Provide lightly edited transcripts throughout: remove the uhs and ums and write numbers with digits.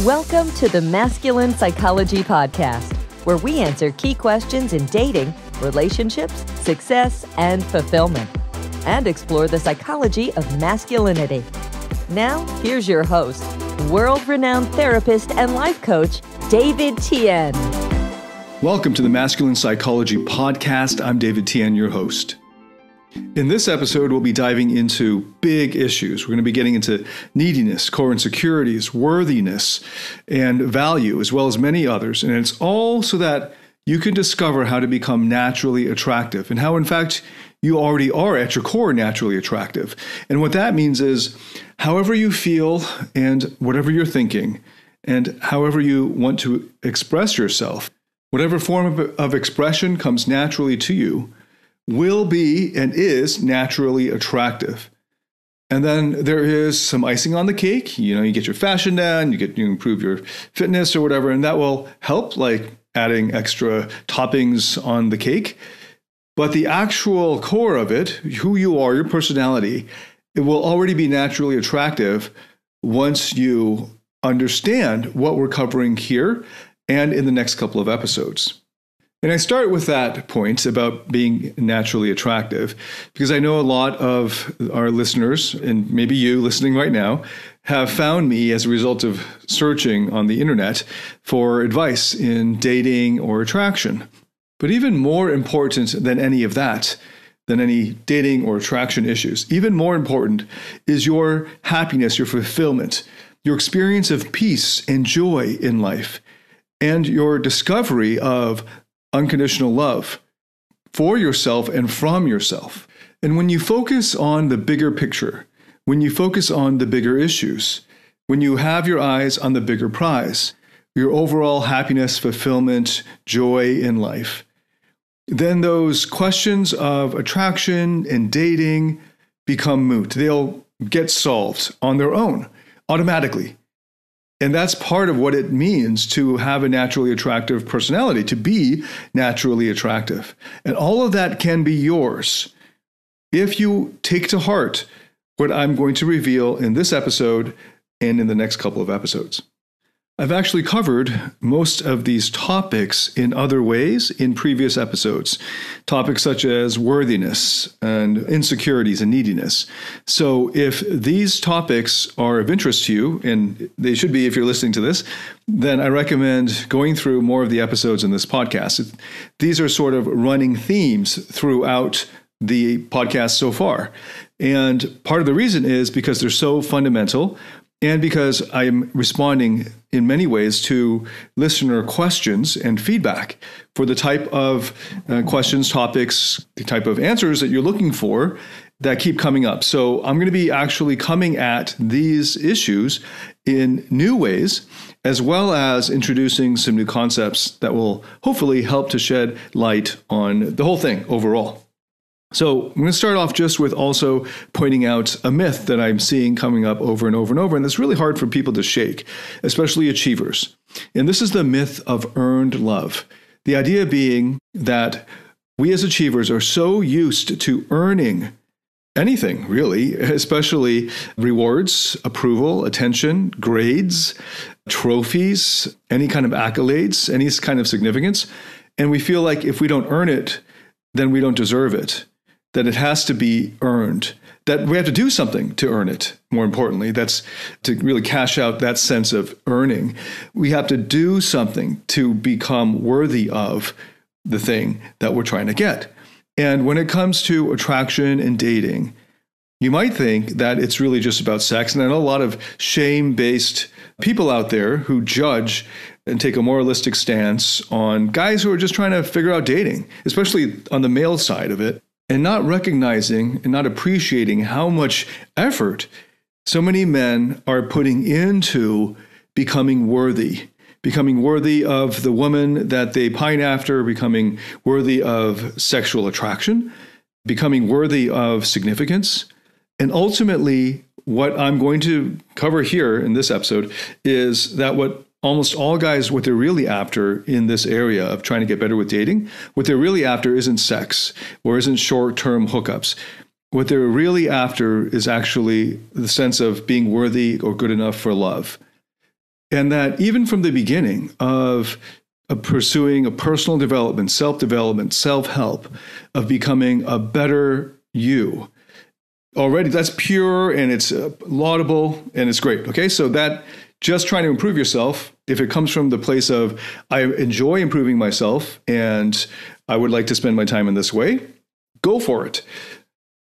Welcome to the Masculine Psychology Podcast, where we answer key questions in dating, relationships, success, and fulfillment, and explore the psychology of masculinity. Now, here's your host, world-renowned therapist and life coach, David Tian. Welcome to the Masculine Psychology Podcast. I'm David Tian, your host. In this episode, we'll be diving into big issues. We're going to be getting into neediness, core insecurities, worthiness, and value, as well as many others. And it's all so that you can discover how to become naturally attractive and how, in fact, you already are at your core naturally attractive. And what that means is however you feel and whatever you're thinking and however you want to express yourself, whatever form of expression comes naturally to you, will be and is naturally attractive. And then there is some icing on the cake. You get your fashion down, you improve your fitness or whatever, and that will help, like adding extra toppings on the cake. But the actual core of it, who you are, your personality, it will already be naturally attractive once you understand what we're covering here and in the next couple of episodes. And I start with that point about being naturally attractive because I know a lot of our listeners, and maybe you listening right now, have found me as a result of searching on the internet for advice in dating or attraction. But even more important than any of that, than any dating or attraction issues, even more important is your happiness, your fulfillment, your experience of peace and joy in life, and your discovery of unconditional love for yourself and from yourself. And when you focus on the bigger picture, when you focus on the bigger issues, when you have your eyes on the bigger prize, your overall happiness, fulfillment, joy in life, then those questions of attraction and dating become moot. They'll get solved on their own, automatically. And that's part of what it means to have a naturally attractive personality, to be naturally attractive. And all of that can be yours if you take to heart what I'm going to reveal in this episode and in the next couple of episodes. I've actually covered most of these topics in other ways in previous episodes, topics such as worthiness and insecurities and neediness. So if these topics are of interest to you, and they should be if you're listening to this, then I recommend going through more of the episodes in this podcast. These are sort of running themes throughout the podcast so far. And part of the reason is because they're so fundamental and because I'm responding in many ways to listener questions and feedback for the type of questions, topics, the type of answers that you're looking for that keep coming up. So I'm going to be actually coming at these issues in new ways, as well as introducing some new concepts that will hopefully help to shed light on the whole thing overall. So I'm going to start off just with also pointing out a myth that I'm seeing coming up over and over and over, and it's really hard for people to shake, especially achievers. And this is the myth of earned love. The idea being that we as achievers are so used to earning anything, really, especially rewards, approval, attention, grades, trophies, any kind of accolades, any kind of significance. And we feel like if we don't earn it, then we don't deserve it. That it has to be earned, that we have to do something to earn it. More importantly, that's to really cash out that sense of earning. We have to do something to become worthy of the thing that we're trying to get. And when it comes to attraction and dating, you might think that it's really just about sex. And I know a lot of shame-based people out there who judge and take a moralistic stance on guys who are just trying to figure out dating, especially on the male side of it, and not recognizing and not appreciating how much effort so many men are putting into becoming worthy of the woman that they pine after, becoming worthy of sexual attraction, becoming worthy of significance. And ultimately, what I'm going to cover here in this episode is that what almost all guys, what they're really after in this area of trying to get better with dating, what they're really after isn't sex or isn't short-term hookups. What they're really after is actually the sense of being worthy or good enough for love. And that even from the beginning of pursuing a personal development, self-help, of becoming a better you, already that's pure and it's laudable and it's great. Okay, so that just trying to improve yourself, if it comes from the place of, I enjoy improving myself and I would like to spend my time in this way, go for it.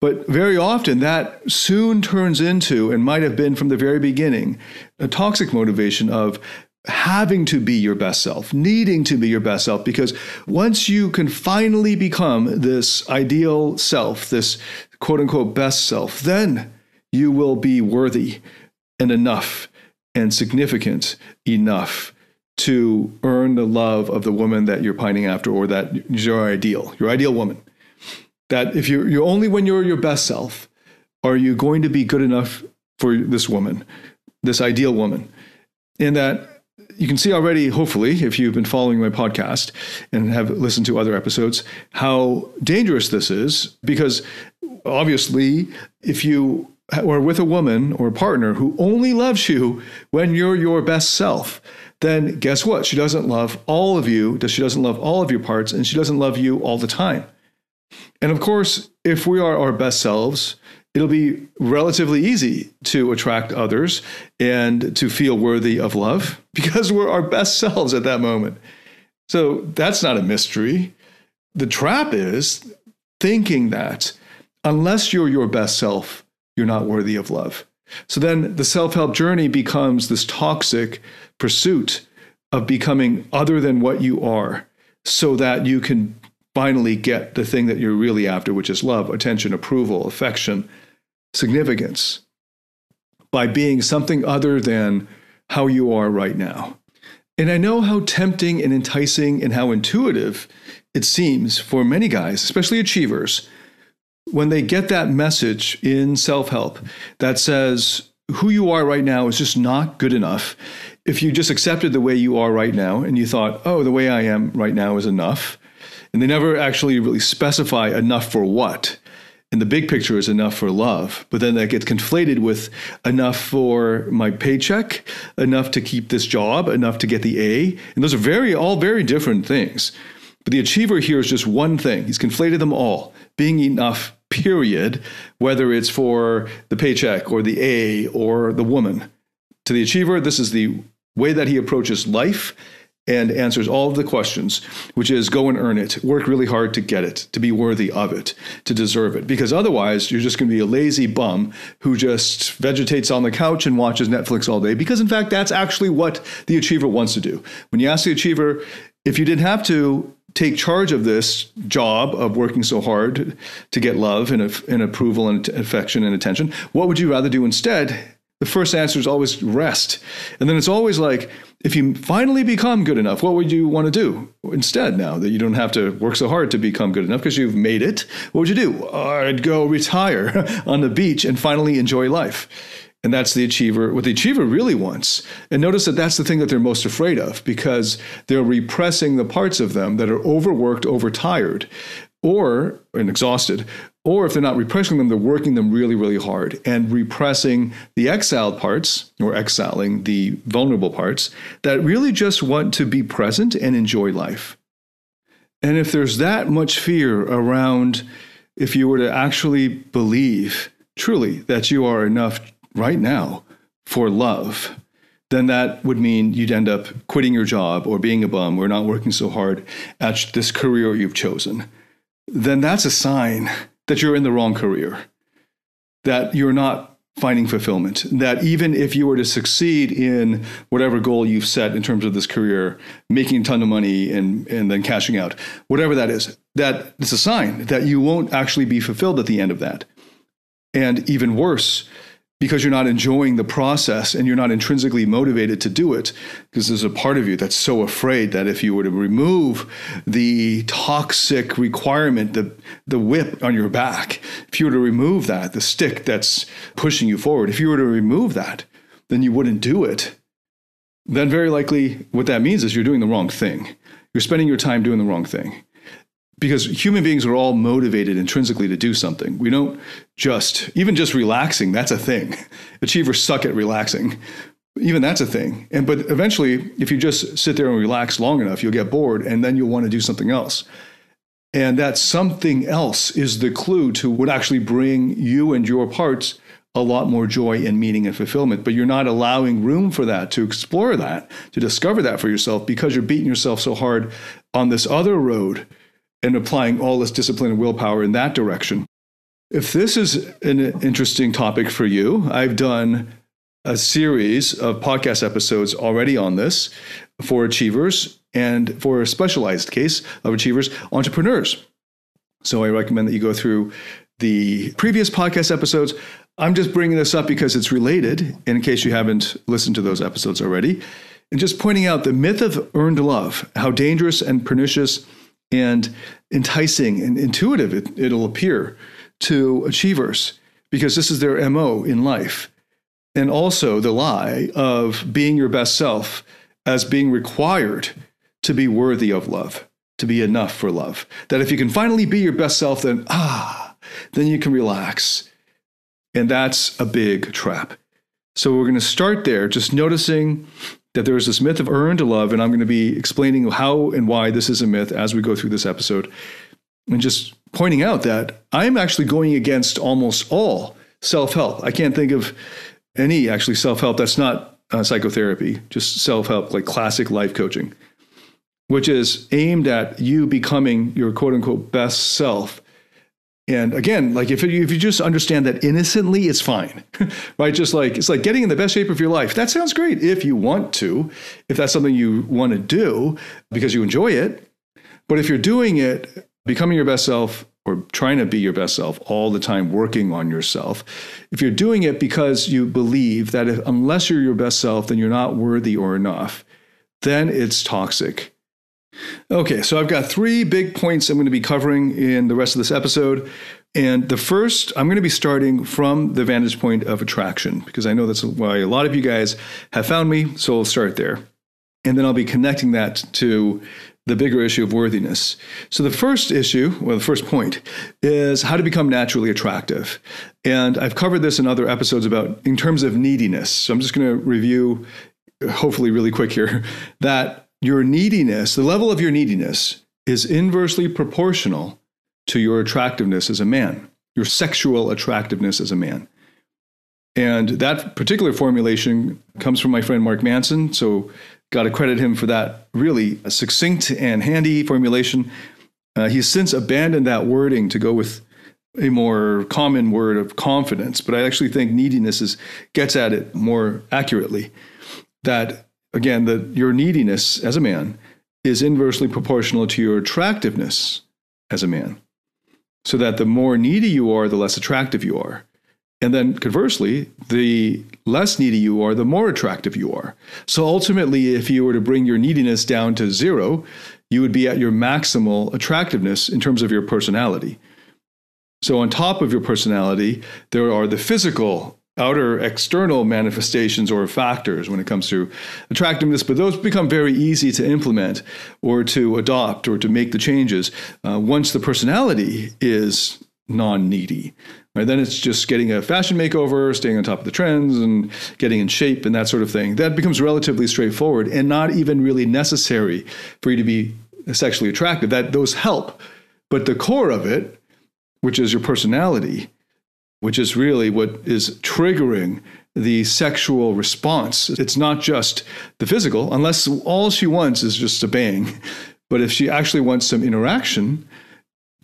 But very often that soon turns into, and might have been from the very beginning, a toxic motivation of having to be your best self, needing to be your best self, because once you can finally become this ideal self, this quote unquote best self, then you will be worthy and enough and significant enough to earn the love of the woman that you're pining after, or that is your ideal woman. That if you're only when you're your best self, are you going to be good enough for this woman, this ideal woman. And that you can see already, hopefully, if you've been following my podcast and have listened to other episodes, how dangerous this is, because obviously, if you are with a woman or a partner who only loves you when you're your best self, then guess what? She doesn't love all of you, she doesn't love all of your parts, and she doesn't love you all the time. And of course, if we are our best selves, it'll be relatively easy to attract others and to feel worthy of love because we're our best selves at that moment. So that's not a mystery. The trap is thinking that unless you're your best self, you're not worthy of love. So then the self-help journey becomes this toxic pursuit of becoming other than what you are so that you can finally get the thing that you're really after, which is love, attention, approval, affection, significance, by being something other than how you are right now. And I know how tempting and enticing and how intuitive it seems for many guys, especially achievers, when they get that message in self-help that says who you are right now is just not good enough. If you just accepted the way you are right now and you thought, oh, the way I am right now is enough, and they never actually really specify enough for what. And the big picture is enough for love. But then that gets conflated with enough for my paycheck, enough to keep this job, enough to get the A. And those are all very different things. But the achiever here is just one thing. He's conflated them all. Being enough, period, whether it's for the paycheck or the A or the woman. To the achiever, this is the way that he approaches life and answers all of the questions, which is go and earn it, work really hard to get it, to be worthy of it, to deserve it. Because otherwise, you're just going to be a lazy bum who just vegetates on the couch and watches Netflix all day. Because in fact, that's actually what the achiever wants to do. When you ask the achiever, if you didn't have to take charge of this job of working so hard to get love and approval and affection and attention, what would you rather do instead? The first answer is always rest. And then it's always like, if you finally become good enough, what would you want to do instead now that you don't have to work so hard to become good enough because you've made it? What would you do? I'd go retire on the beach and finally enjoy life. And that's the achiever, what the achiever really wants. And notice that that's the thing that they're most afraid of because they're repressing the parts of them that are overworked, overtired, or exhausted. Or if they're not repressing them, they're working them really, really hard and repressing the exiled parts or exiling the vulnerable parts that really just want to be present and enjoy life. And if there's that much fear around, if you were to actually believe truly that you are enough right now for love, then that would mean you'd end up quitting your job or being a bum or not working so hard at this career you've chosen. Then that's a sign that you're in the wrong career, that you're not finding fulfillment, that even if you were to succeed in whatever goal you've set in terms of this career, making a ton of money and then cashing out, whatever that is, that it's a sign that you won't actually be fulfilled at the end of that. And even worse, because you're not enjoying the process and you're not intrinsically motivated to do it, because there's a part of you that's so afraid that if you were to remove the toxic requirement, the whip on your back, if you were to remove that, the stick that's pushing you forward, if you were to remove that, then you wouldn't do it. Then very likely what that means is you're doing the wrong thing. You're spending your time doing the wrong thing. Because human beings are all motivated intrinsically to do something. We don't even just relaxing, that's a thing. Achievers suck at relaxing. Even that's a thing. But eventually, if you just sit there and relax long enough, you'll get bored and then you'll want to do something else. And that something else is the clue to what actually bring you and your parts a lot more joy and meaning and fulfillment. But you're not allowing room for that, to explore that, to discover that for yourself, because you're beating yourself so hard on this other road and applying all this discipline and willpower in that direction. If this is an interesting topic for you, I've done a series of podcast episodes already on this for achievers and for a specialized case of achievers, entrepreneurs. So I recommend that you go through the previous podcast episodes. I'm just bringing this up because it's related, in case you haven't listened to those episodes already, and just pointing out the myth of earned love, how dangerous and pernicious and enticing and intuitive it'll appear to achievers, because this is their MO in life. And also the lie of being your best self as being required to be worthy of love, to be enough for love. That if you can finally be your best self, then you can relax. And that's a big trap. So we're going to start there, just noticing that there is this myth of earned love, and I'm going to be explaining how and why this is a myth as we go through this episode, and just pointing out that I'm actually going against almost all self-help. I can't think of any actually self-help that's not psychotherapy, just self-help, like classic life coaching, which is aimed at you becoming your quote-unquote best self. And again, like if you just understand that innocently, it's fine, right? Just like, it's like getting in the best shape of your life. That sounds great if you want to, if that's something you want to do because you enjoy it. But if you're doing it, becoming your best self or trying to be your best self all the time, working on yourself, if you're doing it because you believe that unless you're your best self, then you're not worthy or enough, then it's toxic. Okay, so I've got 3 big points I'm going to be covering in the rest of this episode. And the first, I'm going to be starting from the vantage point of attraction, because I know that's why a lot of you guys have found me. So I'll start there. And then I'll be connecting that to the bigger issue of worthiness. So the first issue, well, the first point is how to become naturally attractive. And I've covered this in other episodes in terms of neediness. So I'm just going to review, hopefully really quick here, that your neediness, the level of your neediness, is inversely proportional to your attractiveness as a man, your sexual attractiveness as a man. And that particular formulation comes from my friend Mark Manson, so got to credit him for that really succinct and handy formulation. He's since abandoned that wording to go with a more common word of confidence, but I actually think neediness gets at it more accurately. That again, that your neediness as a man is inversely proportional to your attractiveness as a man. So that the more needy you are, the less attractive you are. And then conversely, the less needy you are, the more attractive you are. So ultimately, if you were to bring your neediness down to 0, you would be at your maximal attractiveness in terms of your personality. So on top of your personality, there are the physical outer external manifestations or factors when it comes to attractiveness, but those become very easy to implement or to adopt or to make the changes once the personality is non-needy. Right? Then it's just getting a fashion makeover, staying on top of the trends and getting in shape and that sort of thing. That becomes relatively straightforward and not even really necessary for you to be sexually attractive. Those help. But the core of it, which is your personality, which is really what is triggering the sexual response. It's not just the physical, unless all she wants is just a bang. But if she actually wants some interaction,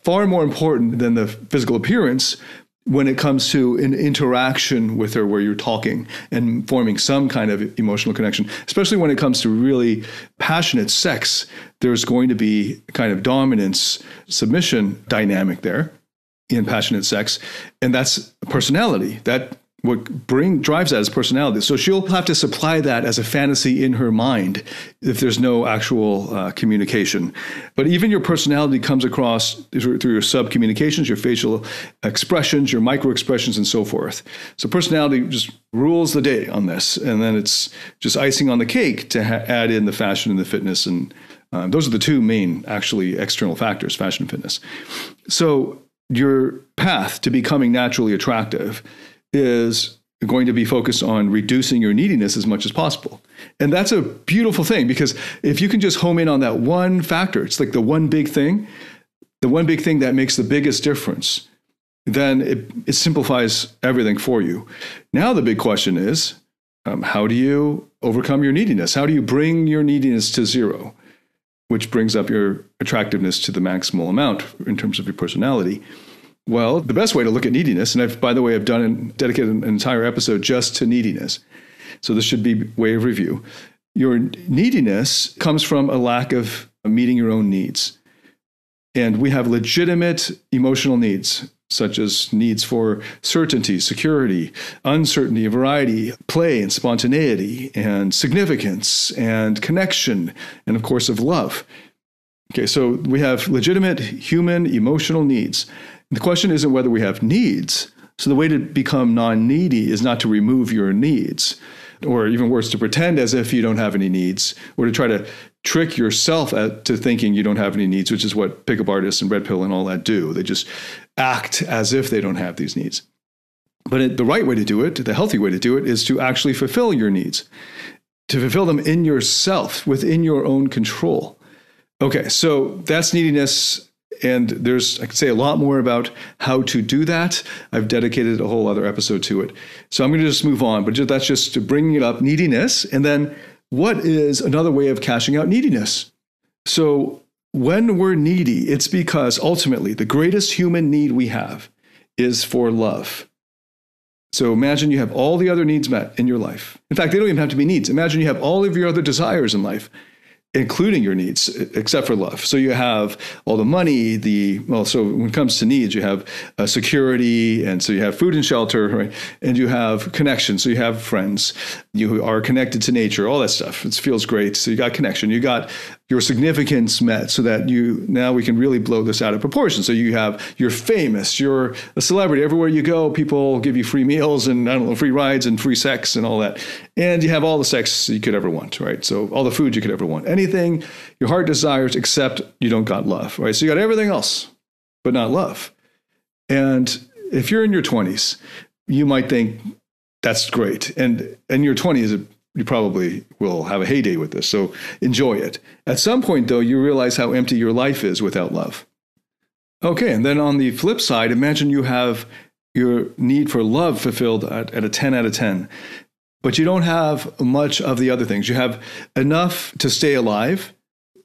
far more important than the physical appearance when it comes to an interaction with her where you're talking and forming some kind of emotional connection, especially when it comes to really passionate sex, there's going to be a kind of dominance, submission dynamic there in passionate sex, and that's personality. That what drives that is personality. So she'll have to supply that as a fantasy in her mind if there's no actual communication. But even your personality comes across through your sub-communications, your facial expressions, your micro-expressions, and so forth. So personality just rules the day on this, and then it's just icing on the cake to add in the fashion and the fitness, and those are the 2 main actually external factors, fashion and fitness. So your path to becoming naturally attractive is going to be focused on reducing your neediness as much as possible. And that's a beautiful thing, because if you can just home in on that one factor, it's like the one big thing that makes the biggest difference, then it simplifies everything for you. Now, the big question is, how do you overcome your neediness? How do you bring your neediness to zero, which brings up your attractiveness to the maximal amount in terms of your personality? Well, the best way to look at neediness, and I've dedicated an entire episode just to neediness, so this should be way of review. Your neediness comes from a lack of meeting your own needs. And we have legitimate emotional needs, such as needs for certainty, security, uncertainty, variety, play and spontaneity, and significance, and connection, and of course of love. Okay, so we have legitimate human emotional needs. The question isn't whether we have needs. So the way to become non-needy is not to remove your needs, or even worse, to pretend as if you don't have any needs, or to try to trick yourself to thinking you don't have any needs, which is what pickup artists and red pill and all that do. They just act as if they don't have these needs. But the right way to do it, the healthy way to do it, is to actually fulfill your needs, to fulfill them in yourself, within your own control. Okay, so that's neediness. And I could say a lot more about how to do that. I've dedicated a whole other episode to it. So I'm going to just move on, but that's just to bring it up, neediness. And then what is another way of cashing out neediness? So when we're needy, it's because ultimately the greatest human need we have is for love. So imagine you have all the other needs met in your life. In fact, they don't even have to be needs. Imagine you have all of your other desires in life, including your needs, except for love. So you have all the money, so when it comes to needs, you have security, and so you have food and shelter, right? And you have connection, so you have friends, you are connected to nature, all that stuff. It feels great. So you got connection, you got your significance met, so that now we can really blow this out of proportion. So you're famous, you're a celebrity. Everywhere you go, people give you free meals and free rides and free sex and all that. And you have all the sex you could ever want, right? So all the food you could ever want. Anything your heart desires, except you don't got love, right? So you got everything else, but not love. And if you're in your 20s, you might think that's great. And in your 20s, you probably will have a heyday with this. So enjoy it. At some point, though, you realize how empty your life is without love. Okay. And then on the flip side, imagine you have your need for love fulfilled at a 10 out of 10. But you don't have much of the other things. You have enough to stay alive,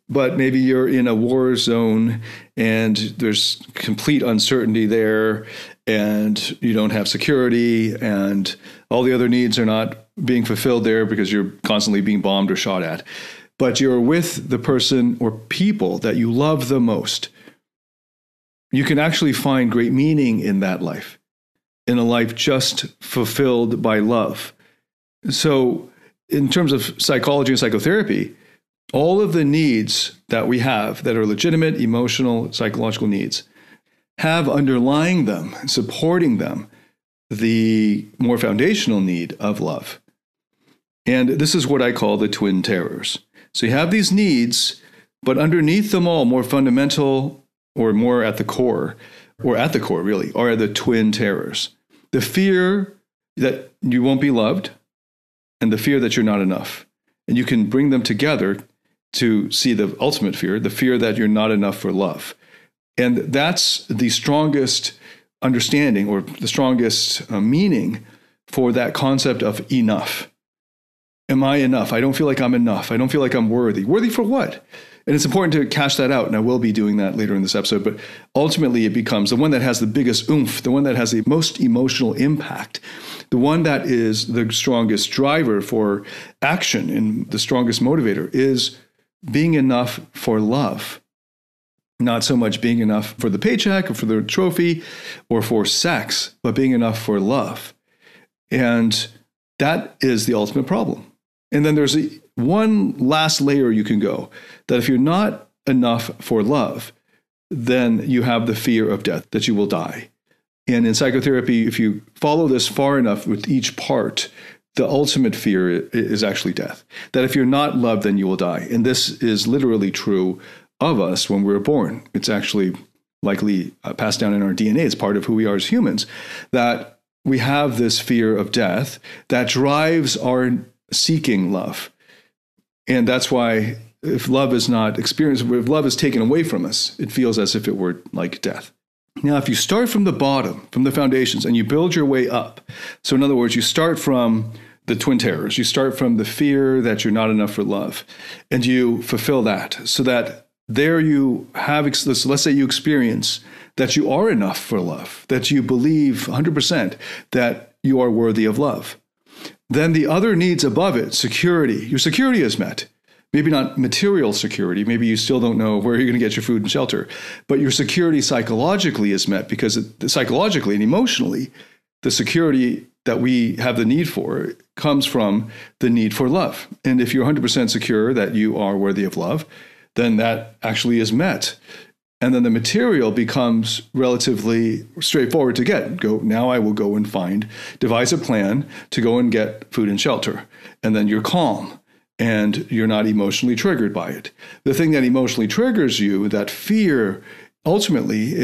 but maybe you're in a war zone and there's complete uncertainty there, and you don't have security, and all the other needs are not being fulfilled there because you're constantly being bombed or shot at. But you're with the person or people that you love the most. You can actually find great meaning in that life, in a life just fulfilled by love. So in terms of psychology and psychotherapy, all of the needs that we have that are legitimate emotional, psychological needs have underlying them, supporting them, the more foundational need of love. And this is what I call the twin terrors. So you have these needs, but underneath them all, more fundamental or more at the core really, are the twin terrors. The fear that you won't be loved, and the fear that you're not enough. And you can bring them together to see the ultimate fear, the fear that you're not enough for love. And that's the strongest understanding, or the strongest meaning for that concept of enough. Am I enough? I don't feel like I'm enough. I don't feel like I'm worthy. Worthy for what? And it's important to cash that out, and I will be doing that later in this episode. But ultimately, it becomes the one that has the biggest oomph, the one that has the most emotional impact, the one that is the strongest driver for action and the strongest motivator is being enough for love. Not so much being enough for the paycheck or for the trophy or for sex, but being enough for love. And that is the ultimate problem. And then there's one last layer you can go, that if you're not enough for love, then you have the fear of death, that you will die. And in psychotherapy, if you follow this far enough with each part, the ultimate fear is actually death. That if you're not loved, then you will die. And this is literally true of us when we're born. It's actually likely passed down in our DNA. It's part of who we are as humans, that we have this fear of death that drives our seeking love. And that's why if love is not experienced, if love is taken away from us, it feels as if it were like death. Now, if you start from the bottom, from the foundations, and you build your way up, so in other words, you start from the twin terrors, you start from the fear that you're not enough for love, and you fulfill that so that there you have, let's say you experience that you are enough for love, that you believe 100% that you are worthy of love. Then the other needs above it, security, your security is met. Maybe not material security. Maybe you still don't know where you're going to get your food and shelter. But your security psychologically is met because psychologically and emotionally, the security that we have the need for comes from the need for love. And if you're 100% secure that you are worthy of love, then that actually is met. And then the material becomes relatively straightforward to get. Now I will go and devise a plan to go and get food and shelter. And then you're calm. And you're not emotionally triggered by it. The thing that emotionally triggers you, that fear, ultimately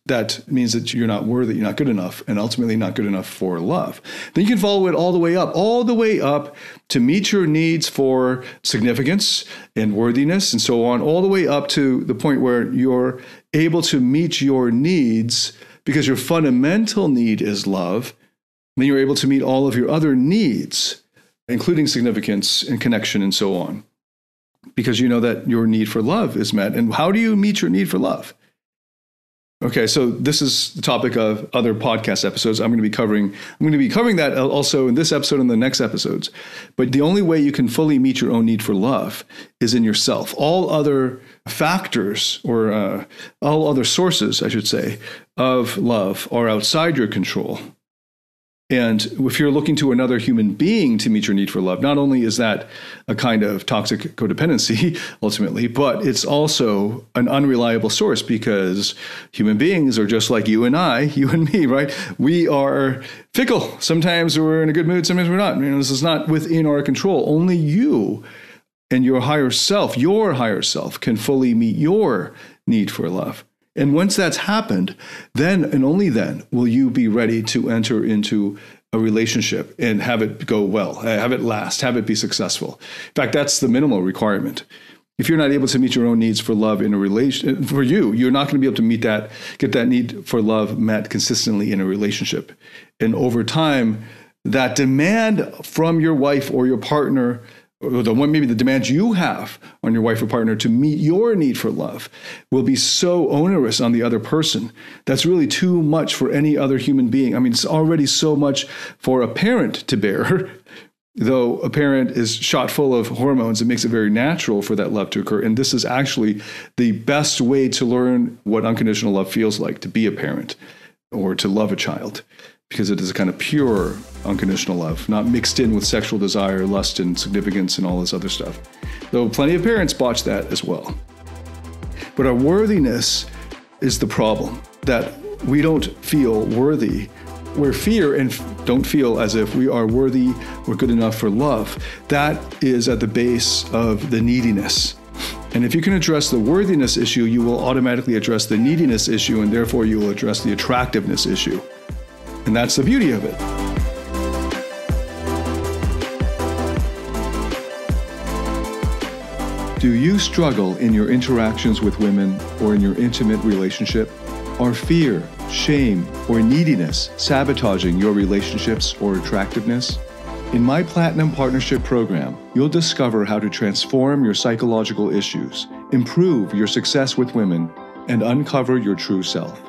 that means that you're not worthy, you're not good enough, and ultimately not good enough for love. Then you can follow it all the way up to meet your needs for significance and worthiness and so on, all the way up to the point where you're able to meet your needs because your fundamental need is love. Then you're able to meet all of your other needs, including significance and connection and so on, because you know that your need for love is met. And how do you meet your need for love? Okay, so this is the topic of other podcast episodes. I'm going to be covering that also in this episode and the next episodes. But the only way you can fully meet your own need for love is in yourself. All other factors or all other sources, I should say, of love are outside your control. And if you're looking to another human being to meet your need for love, not only is that a kind of toxic codependency, ultimately, but it's also an unreliable source because human beings are just like you and me, right? We are fickle. Sometimes we're in a good mood, sometimes we're not. This is not within our control. Only you and your higher self can fully meet your need for love. And once that's happened, then and only then will you be ready to enter into a relationship and have it go well, have it last, have it be successful. In fact, that's the minimal requirement. If you're not able to meet your own needs for love in a relation, for you're not going to be able to get that need for love met consistently in a relationship. And over time, that demand from your wife or your partner, or maybe the demand you have on your wife or partner to meet your need for love will be so onerous on the other person. That's really too much for any other human being. It's already so much for a parent to bear. Though a parent is shot full of hormones, it makes it very natural for that love to occur. And this is actually the best way to learn what unconditional love feels like, to be a parent or to love a child. Because it is a kind of pure unconditional love, not mixed in with sexual desire, lust, and significance, and all this other stuff. Though plenty of parents botch that as well. But our worthiness is the problem, that we don't feel worthy. We're fear and don't feel as if we are worthy or good enough for love. That is at the base of the neediness. And if you can address the worthiness issue, you will automatically address the neediness issue, and therefore you will address the attractiveness issue. And that's the beauty of it. Do you struggle in your interactions with women or in your intimate relationship? Are fear, shame, or neediness sabotaging your relationships or attractiveness? In my Platinum Partnership Program, you'll discover how to transform your psychological issues, improve your success with women, and uncover your true self.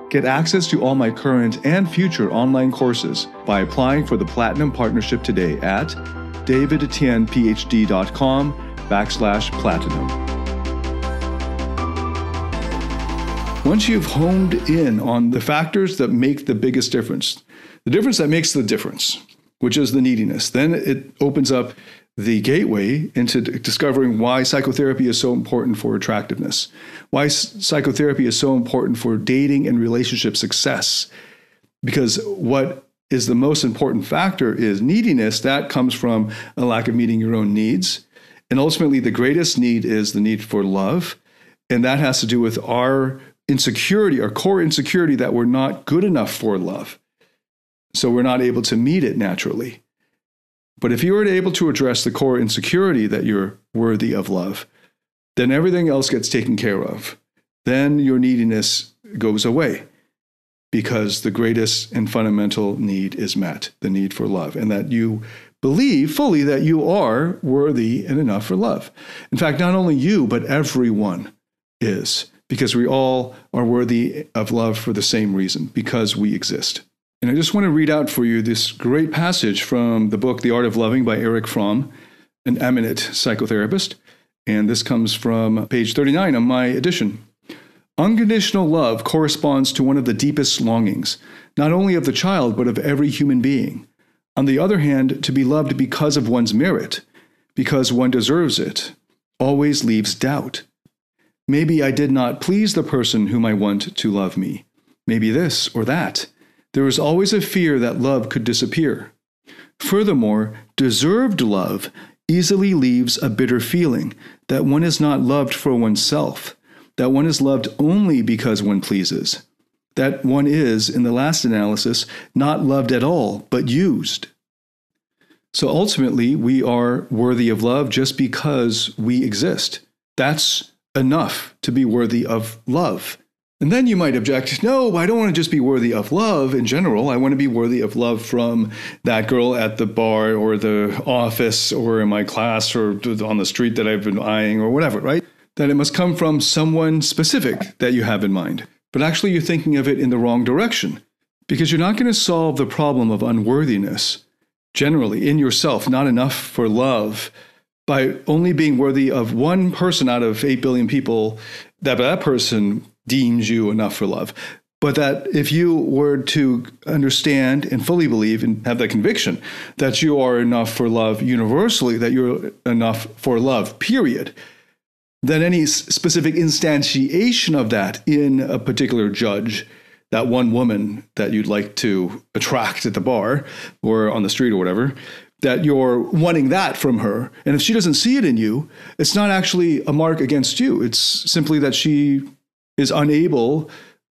Get access to all my current and future online courses by applying for the Platinum Partnership today at davidtianphd.com/platinum. Once you've honed in on the factors that make the biggest difference, the difference that makes the difference, which is the neediness, then it opens up the gateway into discovering why psychotherapy is so important for attractiveness, why psychotherapy is so important for dating and relationship success. Because what is the most important factor is neediness. That comes from a lack of meeting your own needs. And ultimately, the greatest need is the need for love. And that has to do with our insecurity, our core insecurity that we're not good enough for love. so we're not able to meet it naturally. But if you are able to address the core insecurity that you're worthy of love, then everything else gets taken care of. Then your neediness goes away because the greatest and fundamental need is met, the need for love, and that you believe fully that you are worthy and enough for love. In fact, not only you, but everyone is, because we all are worthy of love for the same reason, because we exist. And I just want to read out for you this great passage from the book, The Art of Loving by Erich Fromm, an eminent psychotherapist. And this comes from page 39 on my edition. Unconditional love corresponds to one of the deepest longings, not only of the child, but of every human being. On the other hand, to be loved because of one's merit, because one deserves it, always leaves doubt. Maybe I did not please the person whom I want to love me. Maybe this or that. There is always a fear that love could disappear. Furthermore, deserved love easily leaves a bitter feeling that one is not loved for oneself, that one is loved only because one pleases, that one is, in the last analysis, not loved at all, but used. So ultimately, we are worthy of love just because we exist. That's enough to be worthy of love. And then you might object, no, I don't want to just be worthy of love in general. I want to be worthy of love from that girl at the bar or the office or in my class or on the street that I've been eyeing or whatever, right? That it must come from someone specific that you have in mind. But actually, you're thinking of it in the wrong direction, because you're not going to solve the problem of unworthiness generally in yourself, not enough for love, by only being worthy of one person out of 8 billion people, that person deems you enough for love. But that if you were to understand and fully believe and have that conviction that you are enough for love universally, that you're enough for love, period, then any specific instantiation of that in a particular judge, that one woman that you'd like to attract at the bar or on the street or whatever, that you're wanting that from her. And if she doesn't see it in you, it's not actually a mark against you. It's simply that she is unable,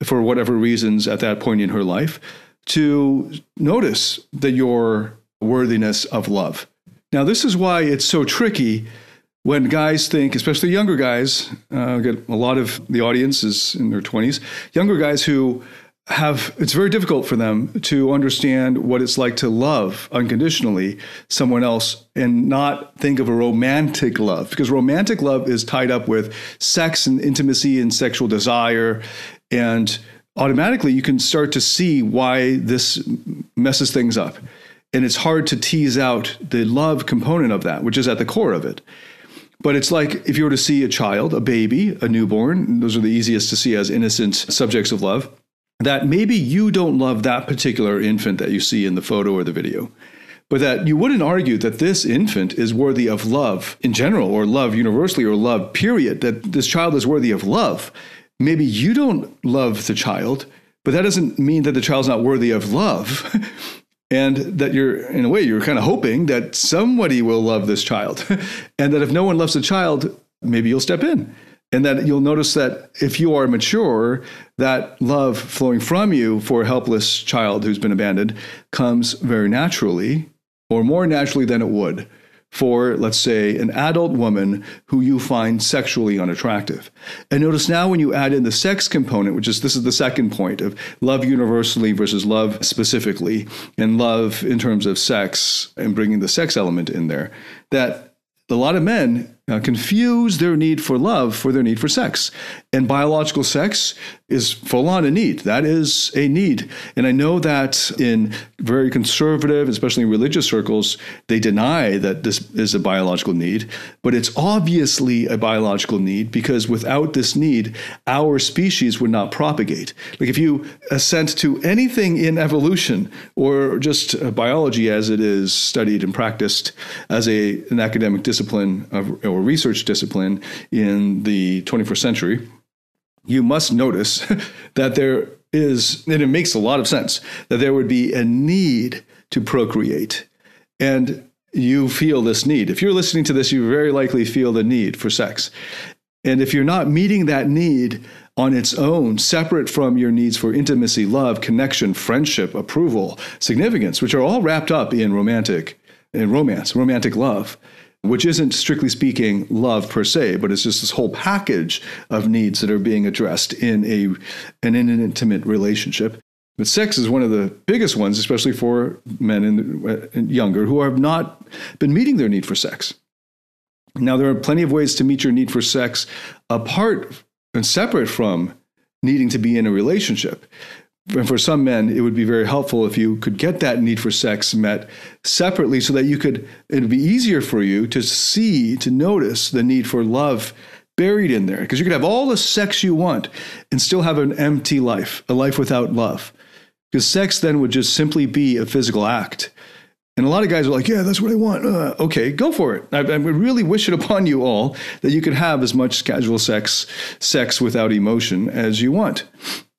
for whatever reasons at that point in her life, to notice that your worthiness of love. Now, this is why it's so tricky when guys think, especially younger guys, get a lot of the audience is in their 20s, younger guys who it's very difficult for them to understand what it's like to love unconditionally someone else and not think of a romantic love, because romantic love is tied up with sex and intimacy and sexual desire. And automatically you can start to see why this messes things up. And it's hard to tease out the love component of that, which is at the core of it. But it's like if you were to see a child, a baby, a newborn, those are the easiest to see as innocent subjects of love, that maybe you don't love that particular infant that you see in the photo or the video, but that you wouldn't argue that this infant is worthy of love in general, or love universally, or love, period, that this child is worthy of love. Maybe you don't love the child, but that doesn't mean that the child's not worthy of love. And that in a way, you're kind of hoping that somebody will love this child. And that if no one loves the child, maybe you'll step in. And that you'll notice that if you are mature, that love flowing from you for a helpless child who's been abandoned comes very naturally, or more naturally than it would for, let's say, an adult woman who you find sexually unattractive. And notice now when you add in the sex component, this is the second point of love universally versus love specifically, and love in terms of sex and bringing the sex element in there, that a lot of men confuse their need for love for their need for sex. And biological sex is full on a need. That is a need. And I know that in very conservative, especially in religious circles, they deny that this is a biological need. But it's obviously a biological need, because without this need, our species would not propagate. Like if you assent to anything in evolution, or just biology as it is studied and practiced as an academic discipline or research discipline in the 21st century, you must notice that there is, and it makes a lot of sense, that there would be a need to procreate. And you feel this need. If you're listening to this, you very likely feel the need for sex. And if you're not meeting that need on its own, separate from your needs for intimacy, love, connection, friendship, approval, significance, which are all wrapped up in romantic love, which isn't strictly speaking love per se, but it's just this whole package of needs that are being addressed in an intimate relationship. But sex is one of the biggest ones, especially for men and younger who have not been meeting their need for sex. Now, there are plenty of ways to meet your need for sex apart and separate from needing to be in a relationship. And for some men, it would be very helpful if you could get that need for sex met separately so that it'd be easier for you to notice the need for love buried in there. Because you could have all the sex you want and still have an empty life, a life without love. Because sex then would just simply be a physical act. And a lot of guys are like, yeah, that's what I want. Okay, go for it. I would really wish it upon you all that you could have as much casual sex without emotion as you want.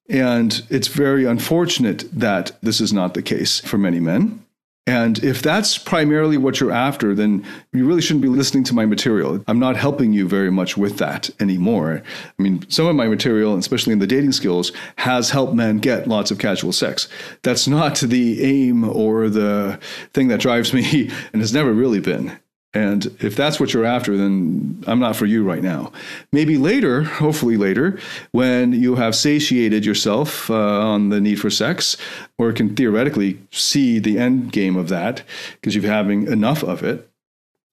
And it's very unfortunate that this is not the case for many men. And if that's primarily what you're after, then you really shouldn't be listening to my material. I'm not helping you very much with that anymore. I mean, some of my material, especially in the dating skills, has helped men get lots of casual sex. That's not the aim or the thing that drives me, and has never really been. And if that's what you're after, then I'm not for you right now. Maybe later, hopefully later, when you have satiated yourself on the need for sex, or can theoretically see the end game of that because you're having enough of it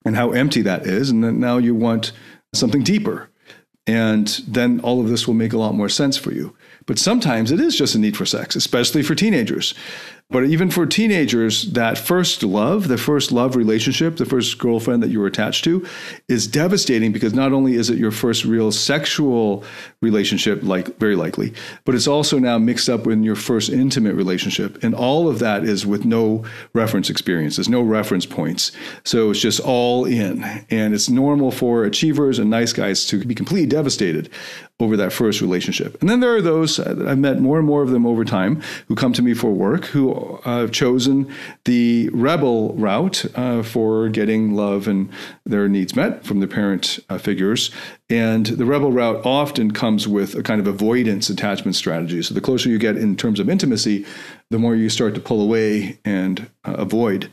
and how empty that is. And then now you want something deeper. And then all of this will make a lot more sense for you. But sometimes it is just a need for sex, especially for teenagers. But even for teenagers, that first love, the first love relationship, the first girlfriend that you were attached to is devastating because not only is it your first real sexual relationship, like very likely, but it's also now mixed up in your first intimate relationship. And all of that is with no reference experience. There's no reference points. So it's just all in. And it's normal for achievers and nice guys to be completely devastated over that first relationship. And then there are those, I've met more and more of them over time, who come to me for work, who have chosen the rebel route for getting love and their needs met from their parent figures. And the rebel route often comes with a kind of avoidance attachment strategy. So the closer you get in terms of intimacy, the more you start to pull away and avoid.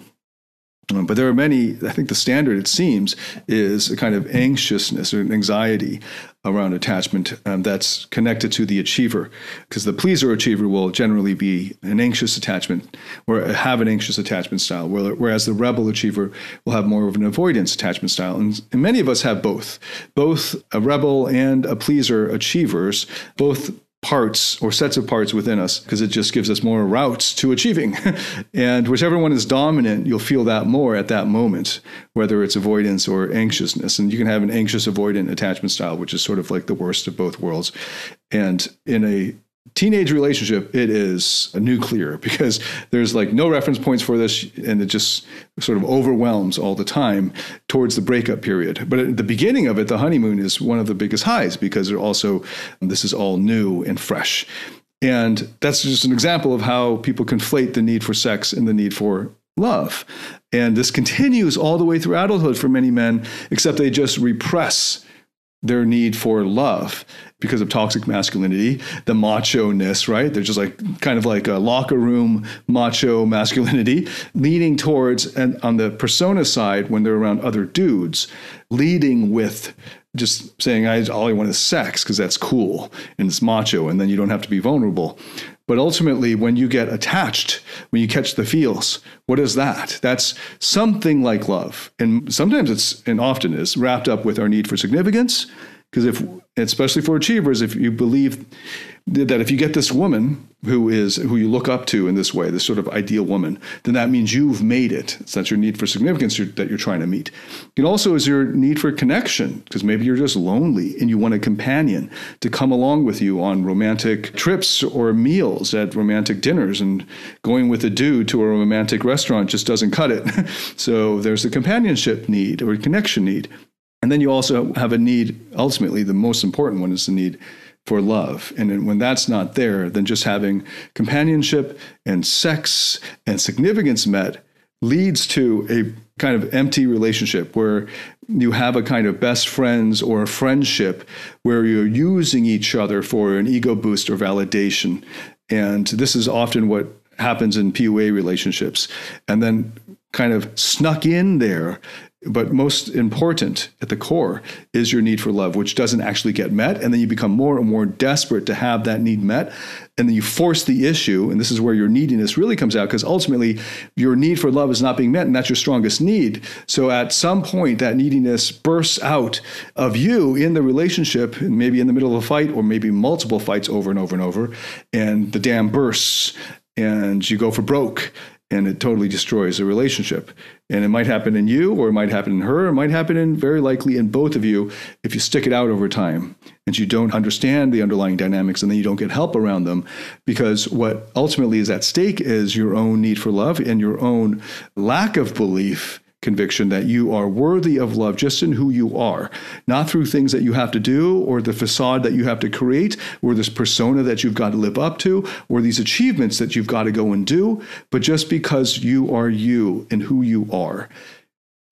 But there are many, I think the standard, it seems, is a kind of anxiousness or anxiety around attachment that's connected to the achiever, because the pleaser achiever will generally be an anxious attachment or have an anxious attachment style, whereas the rebel achiever will have more of an avoidance attachment style. And many of us have both a rebel and a pleaser achievers, both parts or sets of parts within us, because it just gives us more routes to achieving. And whichever one is dominant, you'll feel that more at that moment, whether it's avoidance or anxiousness. And you can have an anxious avoidant attachment style, which is sort of like the worst of both worlds. And in a teenage relationship, it is nuclear because there's like no reference points for this, and it just sort of overwhelms all the time towards the breakup period. But at the beginning of it, the honeymoon is one of the biggest highs because this is all new and fresh. And that's just an example of how people conflate the need for sex and the need for love. And this continues all the way through adulthood for many men, except they just repress their need for love because of toxic masculinity, the macho-ness, right? They're just like kind of like a locker room macho masculinity, leaning towards, and on the persona side, when they're around other dudes, leading with just saying, all I want is sex because that's cool and it's macho, and then you don't have to be vulnerable. But ultimately, when you get attached, when you catch the feels, what is that? That's something like love. And sometimes and often is, wrapped up with our need for significance. Because especially for achievers, if you believe that if you get this woman who you look up to in this way, this sort of ideal woman, then that means you've made it. So that's your need for significance that you're trying to meet. It also is your need for connection, because maybe you're just lonely and you want a companion to come along with you on romantic trips or meals at romantic dinners, and going with a dude to a romantic restaurant just doesn't cut it. So there's the companionship need or connection need. And then you also have a need, ultimately, the most important one is the need for love. And when that's not there, then just having companionship and sex and significance met leads to a kind of empty relationship where you have a kind of best friends or a friendship where you're using each other for an ego boost or validation. And this is often what happens in PUA relationships. And then kind of snuck in there, but most important at the core is your need for love, which doesn't actually get met. And then you become more and more desperate to have that need met. And then you force the issue. And this is where your neediness really comes out, because ultimately your need for love is not being met. And that's your strongest need. So at some point, that neediness bursts out of you in the relationship, maybe in the middle of a fight, or maybe multiple fights over and over and over. And the dam bursts and you go for broke. And it totally destroys a relationship. And it might happen in you, or it might happen in her, or it might happen in, very likely, in both of you if you stick it out over time and you don't understand the underlying dynamics, and then you don't get help around them. Because what ultimately is at stake is your own need for love and your own lack of belief, conviction that you are worthy of love just in who you are, not through things that you have to do, or the facade that you have to create, or this persona that you've got to live up to, or these achievements that you've got to go and do, but just because you are you and who you are.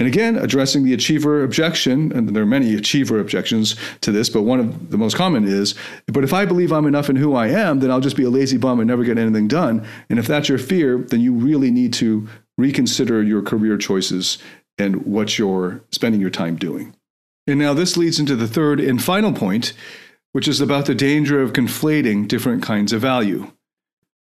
And again, addressing the achiever objection, and there are many achiever objections to this, but one of the most common is, but if I believe I'm enough in who I am, then I'll just be a lazy bum and never get anything done. And if that's your fear, then you really need to reconsider your career choices and what you're spending your time doing. And now this leads into the third and final point, which is about the danger of conflating different kinds of value.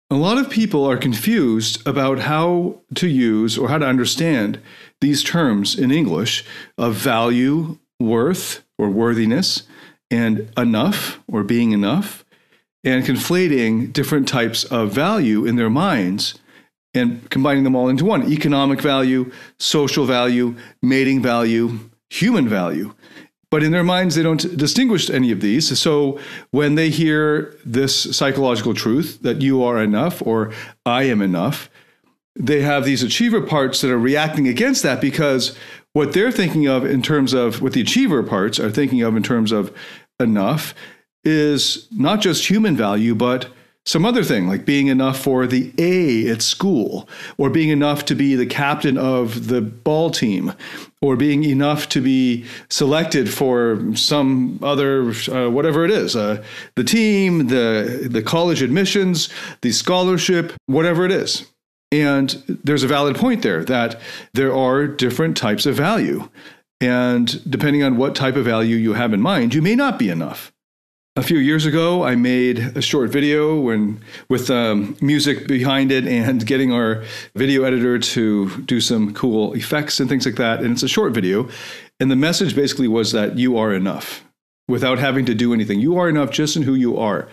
A lot of people are confused about how to use or how to understand these terms in English of value, worth, or worthiness, and enough, or being enough, and conflating different types of value in their minds and combining them all into one: economic value, social value, mating value, human value. But in their minds, they don't distinguish any of these. So when they hear this psychological truth that you are enough, or I am enough, they have these achiever parts that are reacting against that, because what they're thinking of in terms of, what the achiever parts are thinking of in terms of enough, is not just human value, but some other thing, like being enough for the A at school, or being enough to be the captain of the ball team, or being enough to be selected for some other, whatever it is, the team, the college admissions, the scholarship, whatever it is. And there's a valid point there that there are different types of value. And depending on what type of value you have in mind, you may not be enough. A few years ago, I made a short video with music behind it, and getting our video editor to do some cool effects and things like that. And it's a short video. And the message basically was that you are enough without having to do anything. You are enough just in who you are.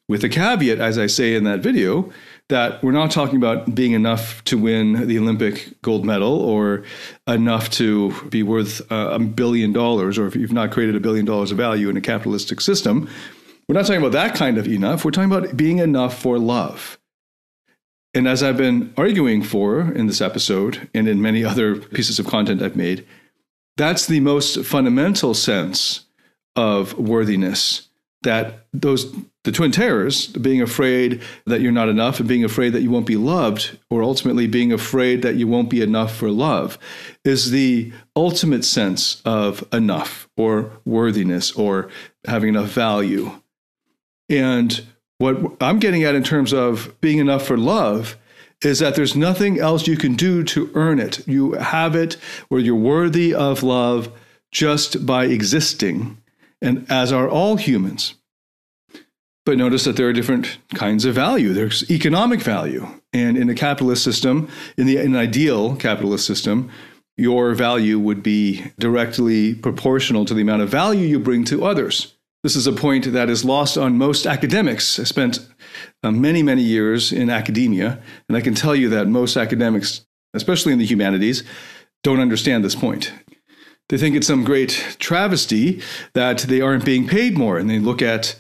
With a caveat, as I say in that video, that we're not talking about being enough to win the Olympic gold medal, or enough to be worth $1 billion, or if you've not created $1 billion of value in a capitalistic system. We're not talking about that kind of enough. We're talking about being enough for love. And as I've been arguing for in this episode, and in many other pieces of content I've made, that's the most fundamental sense of worthiness, that the twin terrors, being afraid that you're not enough, and being afraid that you won't be loved, or ultimately being afraid that you won't be enough for love, is the ultimate sense of enough, or worthiness, or having enough value. And what I'm getting at in terms of being enough for love is that there's nothing else you can do to earn it. You have it, or you're worthy of love just by existing, and as are all humans. But notice that there are different kinds of value. There's economic value. And in a capitalist system, in an ideal capitalist system, your value would be directly proportional to the amount of value you bring to others. This is a point that is lost on most academics. I spent many, many years in academia, and I can tell you that most academics, especially in the humanities, don't understand this point. They think it's some great travesty that they aren't being paid more, and they look at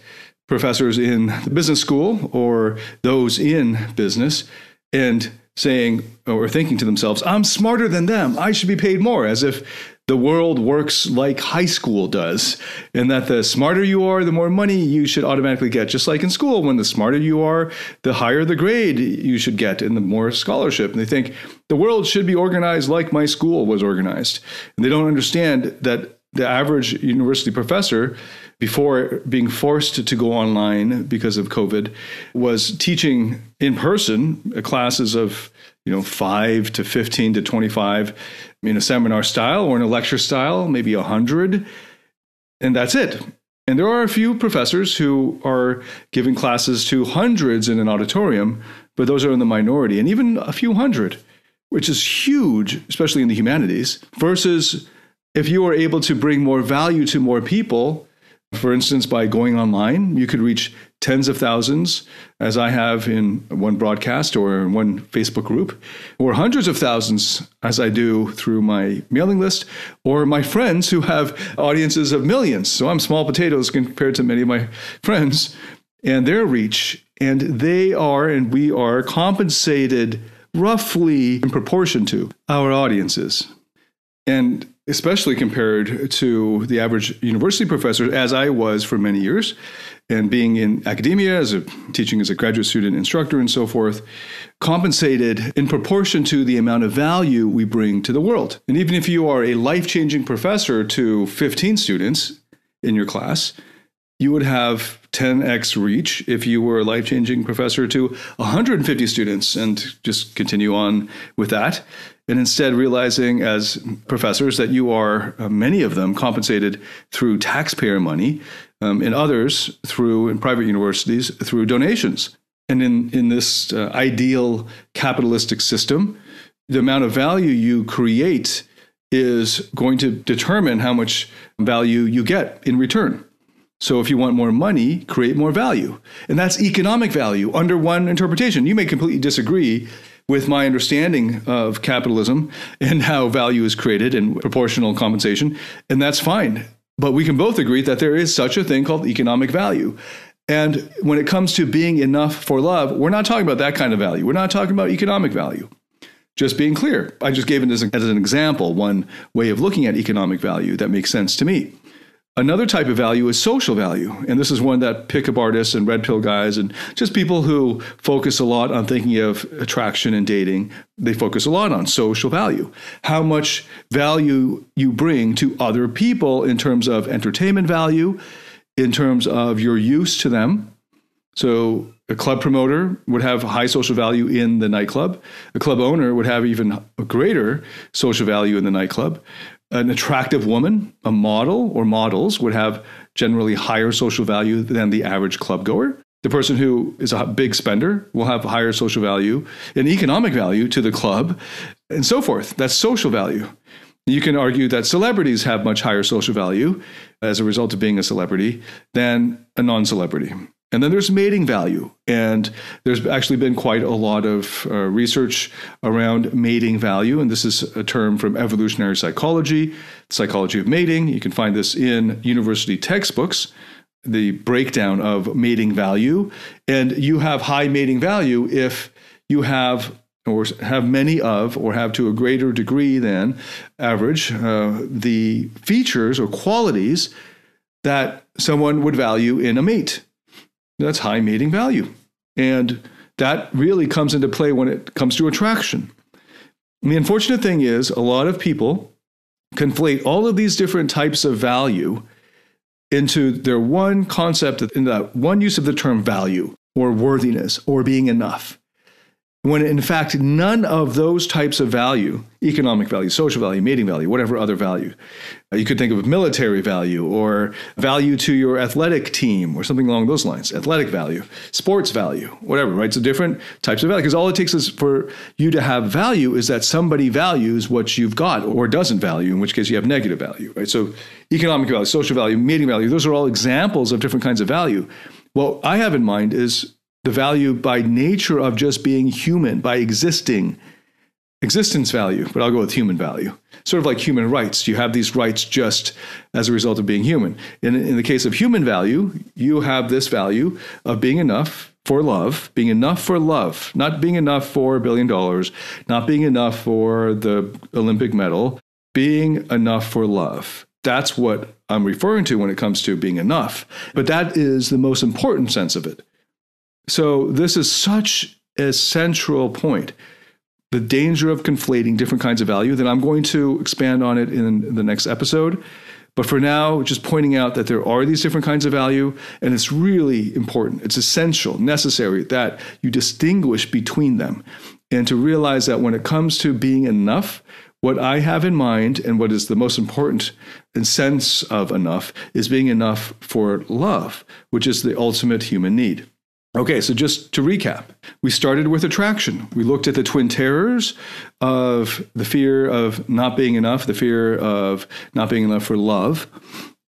professors in the business school or those in business and saying, or thinking to themselves, I'm smarter than them, I should be paid more, as if the world works like high school does, and that the smarter you are, the more money you should automatically get. Just like in school, when the smarter you are, the higher the grade you should get and the more scholarship. And they think the world should be organized like my school was organized. And they don't understand that the average university professor, before being forced to go online because of COVID, was teaching in person classes of 5 to 15 to 25 in a seminar style or in a lecture style, maybe 100, and that's it. And there are a few professors who are giving classes to hundreds in an auditorium, but those are in the minority, and even a few hundred, which is huge, especially in the humanities, versus if you are able to bring more value to more people. For instance, by going online, you could reach tens of thousands, as I have in one broadcast or in one Facebook group, or hundreds of thousands, as I do through my mailing list, or my friends who have audiences of millions. So I'm small potatoes compared to many of my friends and their reach. And they are, and we are, compensated roughly in proportion to our audiences. And especially compared to the average university professor, as I was for many years, and being in academia, teaching as a graduate student instructor and so forth, compensated in proportion to the amount of value we bring to the world. And even if you are a life-changing professor to 15 students in your class, you would have 10x reach if you were a life-changing professor to 150 students, and just continue on with that. And instead realizing as professors that you are, many of them, compensated through taxpayer money, and others in private universities through donations. And in this ideal capitalistic system, the amount of value you create is going to determine how much value you get in return. So if you want more money, create more value. And that's economic value under one interpretation. You may completely disagree with my understanding of capitalism and how value is created and proportional compensation, and that's fine. But we can both agree that there is such a thing called economic value. And when it comes to being enough for love, we're not talking about that kind of value. We're not talking about economic value. Just being clear. I just gave it as an example, one way of looking at economic value that makes sense to me. Another type of value is social value. And this is one that pickup artists and red pill guys and just people who focus a lot on thinking of attraction and dating, they focus a lot on social value. How much value you bring to other people in terms of entertainment value, in terms of your use to them. So a club promoter would have high social value in the nightclub. A club owner would have even a greater social value in the nightclub. An attractive woman, a model or models, would have generally higher social value than the average club goer. The person who is a big spender will have higher social value and economic value to the club, and so forth. That's social value. You can argue that celebrities have much higher social value as a result of being a celebrity than a non-celebrity. And then there's mating value. And there's actually been quite a lot of research around mating value. And this is a term from evolutionary psychology, psychology of mating. You can find this in university textbooks, the breakdown of mating value. And you have high mating value if you have or have many of, or have to a greater degree than average, the features or qualities that someone would value in a mate. That's high mating value. And that really comes into play when it comes to attraction. And the unfortunate thing is a lot of people conflate all of these different types of value into their one concept, in that one use of the term value or worthiness or being enough. When in fact, none of those types of value, economic value, social value, mating value, whatever other value, you could think of military value or value to your athletic team or something along those lines, athletic value, sports value, whatever, right? So different types of value, because all it takes is for you to have value is that somebody values what you've got or doesn't value, in which case you have negative value, right? So economic value, social value, mating value, those are all examples of different kinds of value. What I have in mind is the value by nature of just being human, by existence value, but I'll go with human value. Sort of like human rights. You have these rights just as a result of being human. In the case of human value, you have this value of being enough for love, not being enough for $1 billion, not being enough for the Olympic medal, being enough for love. That's what I'm referring to when it comes to being enough. But that is the most important sense of it. So this is such a central point. The danger of conflating different kinds of value, that I'm going to expand on it in the next episode. But for now, just pointing out that there are these different kinds of value, and it's really important. It's essential, necessary that you distinguish between them, and to realize that when it comes to being enough, what I have in mind and what is the most important sense of enough is being enough for love, which is the ultimate human need. Okay, so just to recap, we started with attraction. We looked at the twin terrors of the fear of not being enough, the fear of not being enough for love,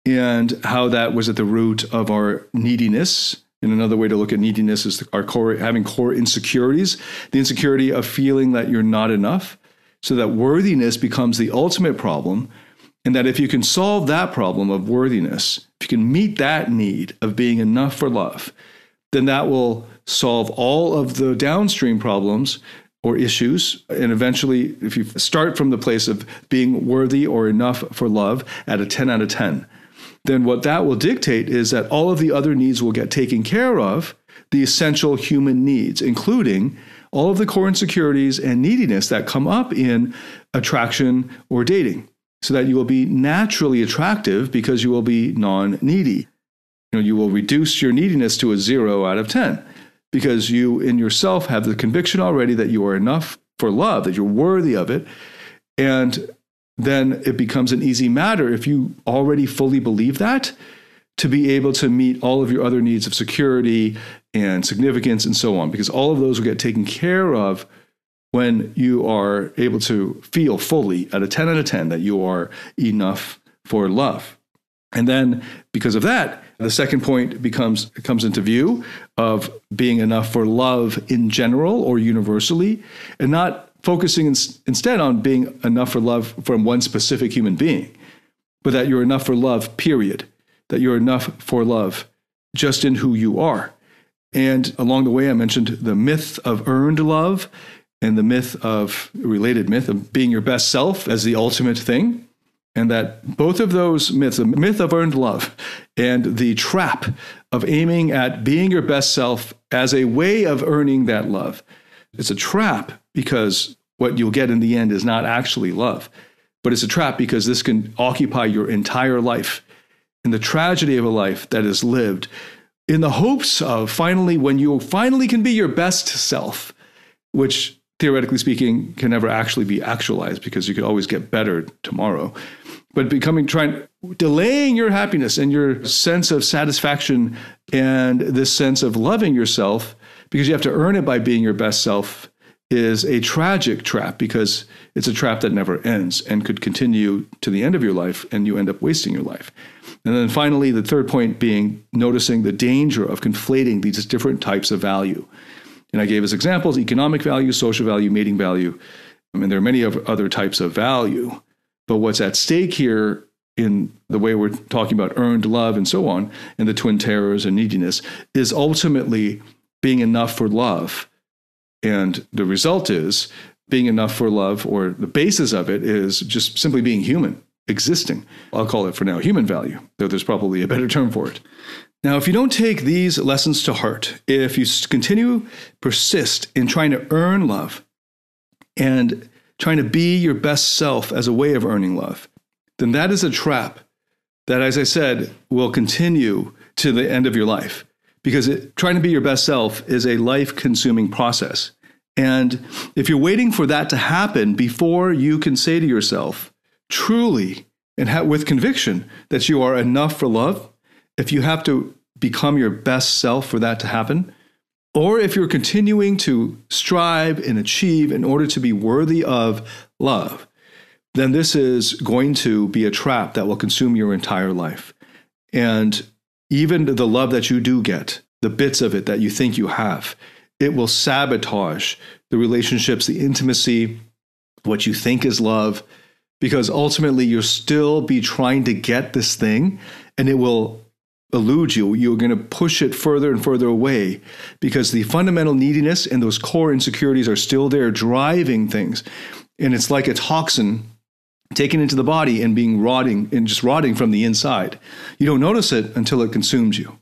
and how that was at the root of our neediness. And another way to look at neediness is having core insecurities, the insecurity of feeling that you're not enough, so that worthiness becomes the ultimate problem. And that if you can solve that problem of worthiness, if you can meet that need of being enough for love, then that will solve all of the downstream problems or issues. And eventually, if you start from the place of being worthy or enough for love at a 10 out of 10, then what that will dictate is that all of the other needs will get taken care of, the essential human needs, including all of the core insecurities and neediness that come up in attraction or dating, so that you will be naturally attractive because you will be non-needy. You will reduce your neediness to a 0 out of 10 because you in yourself have the conviction already that you are enough for love, that you're worthy of it. And then it becomes an easy matter, if you already fully believe that, to be able to meet all of your other needs of security and significance and so on, because all of those will get taken care of when you are able to feel fully at a 10 out of 10 that you are enough for love. And then because of that, the second point comes into view of being enough for love in general or universally, and not focusing instead on being enough for love from one specific human being, but that you're enough for love, period. That you're enough for love just in who you are. And along the way, I mentioned the myth of earned love and the related myth of being your best self as the ultimate thing. And that both of those myths, the myth of earned love and the trap of aiming at being your best self as a way of earning that love, it's a trap because what you'll get in the end is not actually love, but it's a trap because this can occupy your entire life. And the tragedy of a life that is lived in the hopes of when you finally can be your best self, which theoretically speaking can never actually be actualized because you could always get better tomorrow. But delaying your happiness and your sense of satisfaction and this sense of loving yourself because you have to earn it by being your best self is a tragic trap, because it's a trap that never ends and could continue to the end of your life, and you end up wasting your life. And then finally, the third point being noticing the danger of conflating these different types of value. And I gave as examples economic value, social value, mating value. I mean, there are many other types of value. But what's at stake here in the way we're talking about earned love and so on, and the twin terrors and neediness, is ultimately being enough for love. And the result is being enough for love, or the basis of it is just simply being human, existing. I'll call it for now human value, though there's probably a better term for it. Now, if you don't take these lessons to heart, if you persist in trying to earn love and trying to be your best self as a way of earning love, then that is a trap that, as I said, will continue to the end of your life. Because trying to be your best self is a life-consuming process. And if you're waiting for that to happen before you can say to yourself, truly, and with conviction, that you are enough for love, if you have to become your best self for that to happen, or if you're continuing to strive and achieve in order to be worthy of love, then this is going to be a trap that will consume your entire life. And even the love that you do get, the bits of it that you think you have, it will sabotage the relationships, the intimacy, what you think is love, because ultimately you'll still be trying to get this thing and it will elude you. You're going to push it further and further away because the fundamental neediness and those core insecurities are still there driving things. And it's like a toxin taken into the body and being rotting and just rotting from the inside. You don't notice it until it consumes you.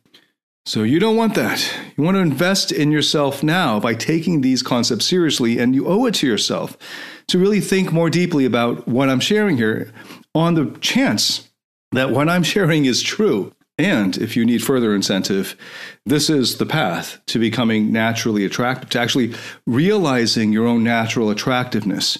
So you don't want that. You want to invest in yourself now by taking these concepts seriously, and you owe it to yourself to really think more deeply about what I'm sharing here on the chance that what I'm sharing is true. And if you need further incentive, this is the path to becoming naturally attractive, to actually realizing your own natural attractiveness,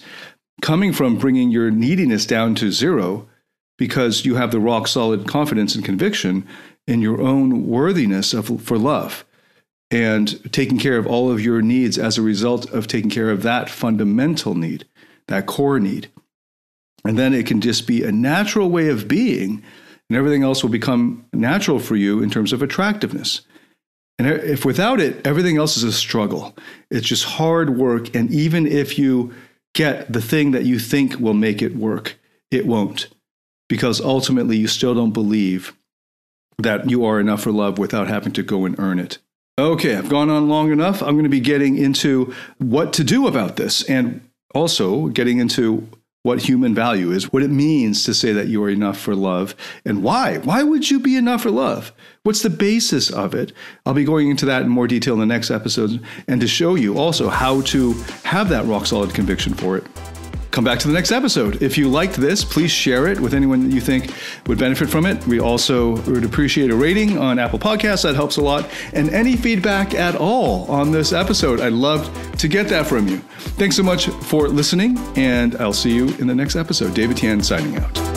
coming from bringing your neediness down to zero because you have the rock solid confidence and conviction in your own worthiness for love, and taking care of all of your needs as a result of taking care of that fundamental need, that core need. And then it can just be a natural way of being, and everything else will become natural for you in terms of attractiveness. And if without it, everything else is a struggle. It's just hard work. And even if you get the thing that you think will make it work, it won't, because ultimately you still don't believe that you are enough for love without having to go and earn it. Okay, I've gone on long enough. I'm going to be getting into what to do about this, and also getting into what human value is, what it means to say that you are enough for love, and why. Why would you be enough for love? What's the basis of it? I'll be going into that in more detail in the next episode, and to show you also how to have that rock-solid conviction for it. Come back to the next episode. If you liked this, please share it with anyone that you think would benefit from it. We also would appreciate a rating on Apple Podcasts. That helps a lot. And any feedback at all on this episode, I'd love to get that from you. Thanks so much for listening, and I'll see you in the next episode. David Tian signing out.